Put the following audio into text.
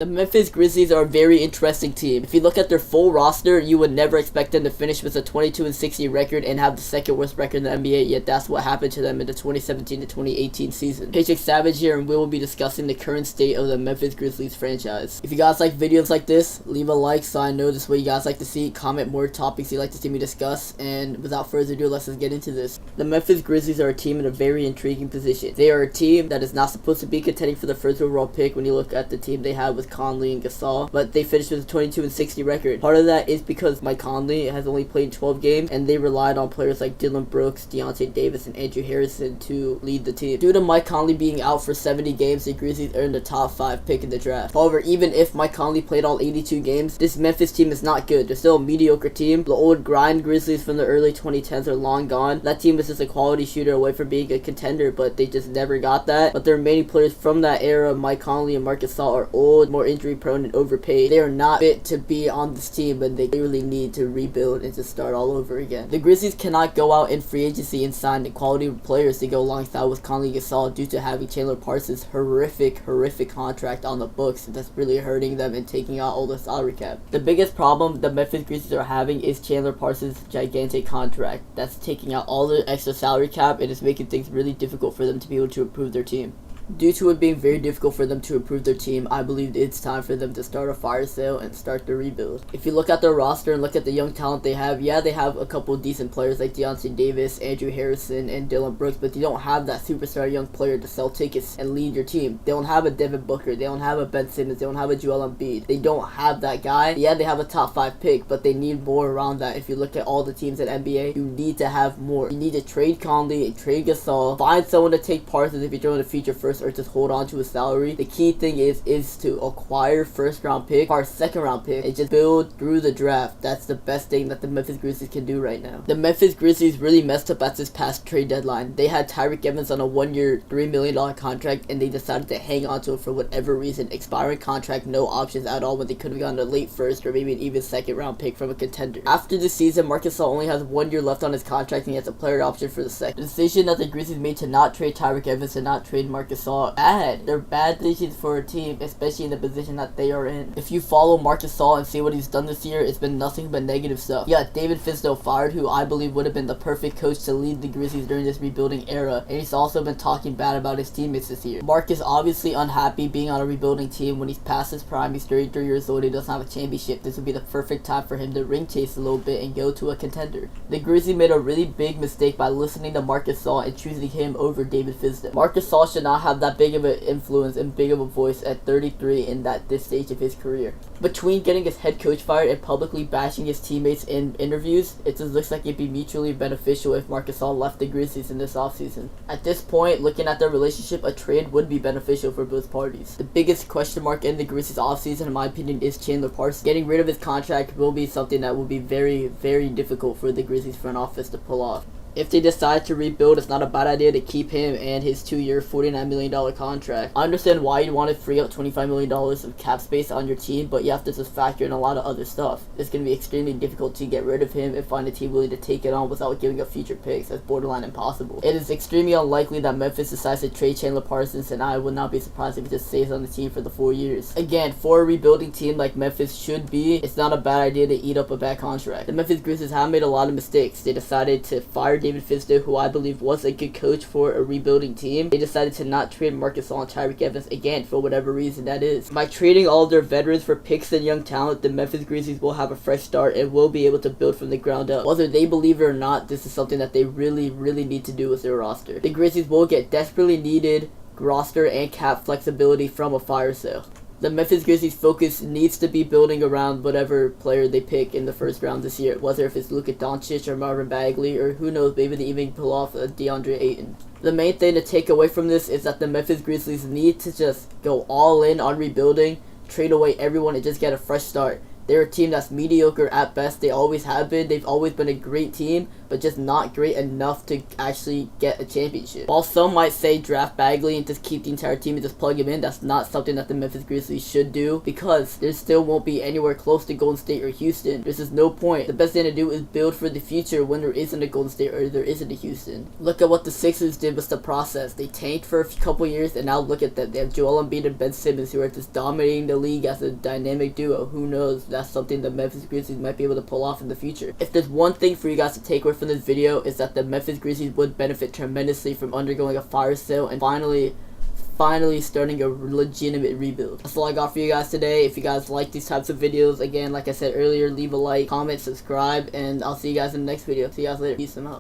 The Memphis Grizzlies are a very interesting team. If you look at their full roster, you would never expect them to finish with a 22-60 record and have the second worst record in the NBA, yet that's what happened to them in the 2017 to 2018 season. Paycheck Savage here, and we will be discussing the current state of the Memphis Grizzlies franchise. If you guys like videos like this, leave a like so I know this is what you guys like to see. Comment more topics you'd like to see me discuss, and without further ado, let's just get into this. The Memphis Grizzlies are a team in a very intriguing position. They are a team that is not supposed to be contending for the first overall pick when you look at the team they have with Conley and Gasol, but they finished with a 22-60 record. Part of that is because Mike Conley has only played 12 games, and they relied on players like Dillon Brooks, Deontay Davis, and Andrew Harrison to lead the team. Due to Mike Conley being out for 70 games, the Grizzlies earned a top 5 pick in the draft. However, even if Mike Conley played all 82 games, this Memphis team is not good. They're still a mediocre team. The old grind Grizzlies from the early 2010s are long gone. That team was just a quality shooter away from being a contender, but they just never got that. But the remaining players from that era, Mike Conley and Marc Gasol, are old, more injury prone, and overpaid. They are not fit to be on this team, and they really need to rebuild and to start all over again. The Grizzlies cannot go out in free agency and sign quality players to go alongside with Conley and Gasol due to having Chandler Parsons' horrific contract on the books. That's really hurting them and taking out all the salary cap. The biggest problem the Memphis Grizzlies are having is Chandler Parsons' gigantic contract. That's taking out all the extra salary cap and is making things really difficult for them to be able to improve their team. Due to it being very difficult for them to improve their team, I believe it's time for them to start a fire sale and start the rebuild. If you look at their roster and look at the young talent they have, yeah, they have a couple of decent players like Deontay Davis, Andrew Harrison, and Dillon Brooks, but they don't have that superstar young player to sell tickets and lead your team. They don't have a Devin Booker, they don't have a Ben Simmons, they don't have a Joel Embiid. They don't have that guy. Yeah, they have a top 5 pick, but they need more around that. If you look at all the teams at NBA, you need to have more. You need to trade Conley and trade Gasol, find someone to take Parsons if you're trying to feature first, or just hold on to his salary. The key thing is to acquire first round pick or second round pick and just build through the draft. That's the best thing that the Memphis Grizzlies can do right now. The Memphis Grizzlies really messed up at this past trade deadline. They had Tyreke Evans on a 1-year, $3 million contract, and they decided to hang on to it for whatever reason. Expiring contract, no options at all, when they could have gotten a late first or maybe an even second round pick from a contender. After the season, Marc Gasol only has 1 year left on his contract and he has a player option for the second. The decision that the Grizzlies made to not trade Tyreke Evans and not trade Marc Gasol, they're bad decisions for a team, especially in the position that they are in. If you follow Marc Gasol and see what he's done this year, it's been nothing but negative stuff. Yeah, David Fizdale fired, who I believe would have been the perfect coach to lead the Grizzlies during this rebuilding era, and he's also been talking bad about his teammates this year. Marc is obviously unhappy being on a rebuilding team when he's past his prime. He's 33 years old, he doesn't have a championship. This would be the perfect time for him to ring chase a little bit and go to a contender. The Grizzlies made a really big mistake by listening to Marc Gasol and choosing him over David Fizdale. Marc Gasol should not have that big of an influence and big of a voice at 33 in this stage of his career. Between getting his head coach fired and publicly bashing his teammates in interviews, it just looks like it'd be mutually beneficial if Marc Gasol left the Grizzlies in this offseason. At this point, looking at their relationship, a trade would be beneficial for both parties. The biggest question mark in the Grizzlies offseason, in my opinion, is Chandler Parsons. Getting rid of his contract will be something that will be very difficult for the Grizzlies front office to pull off. If they decide to rebuild, it's not a bad idea to keep him and his 2-year, $49 million contract. I understand why you'd want to free up $25 million of cap space on your team, but you have to just factor in a lot of other stuff. It's going to be extremely difficult to get rid of him and find a team willing to take it on without giving up future picks. That's borderline impossible. It is extremely unlikely that Memphis decides to trade Chandler Parsons, and I would not be surprised if he just stays on the team for the 4 years. Again, for a rebuilding team like Memphis should be, it's not a bad idea to eat up a bad contract. The Memphis Grizzlies have made a lot of mistakes. They decided to fire David Fizdale, who I believe was a good coach for a rebuilding team. They decided to not trade Marc Gasol and Tyreke Evans, again, for whatever reason that is. By trading all of their veterans for picks and young talent, the Memphis Grizzlies will have a fresh start and will be able to build from the ground up. Whether they believe it or not, this is something that they really need to do with their roster. The Grizzlies will get desperately needed roster and cap flexibility from a fire sale. The Memphis Grizzlies' focus needs to be building around whatever player they pick in the first round this year, whether if it's Luka Doncic or Marvin Bagley, or who knows, maybe they even pull off a DeAndre Ayton. The main thing to take away from this is that the Memphis Grizzlies need to just go all in on rebuilding, trade away everyone, and just get a fresh start. They're a team that's mediocre at best. They always have been. They've always been a great team, but just not great enough to actually get a championship. While some might say draft Bagley and just keep the entire team and just plug him in, that's not something that the Memphis Grizzlies should do, because there still won't be anywhere close to Golden State or Houston. There's just no point. The best thing to do is build for the future when there isn't a Golden State or there isn't a Houston. Look at what the Sixers did with the process. They tanked for a couple years, and now look at them. They have Joel Embiid and Ben Simmons, who are just dominating the league as a dynamic duo. Who knows? That's something the Memphis Grizzlies might be able to pull off in the future. If there's one thing for you guys to take away from this video, is that the Memphis Grizzlies would benefit tremendously from undergoing a fire sale and finally starting a legitimate rebuild. That's all I got for you guys today. If you guys like these types of videos, again, like I said earlier, leave a like, comment, subscribe, and I'll see you guys in the next video. See you guys later. Peace out.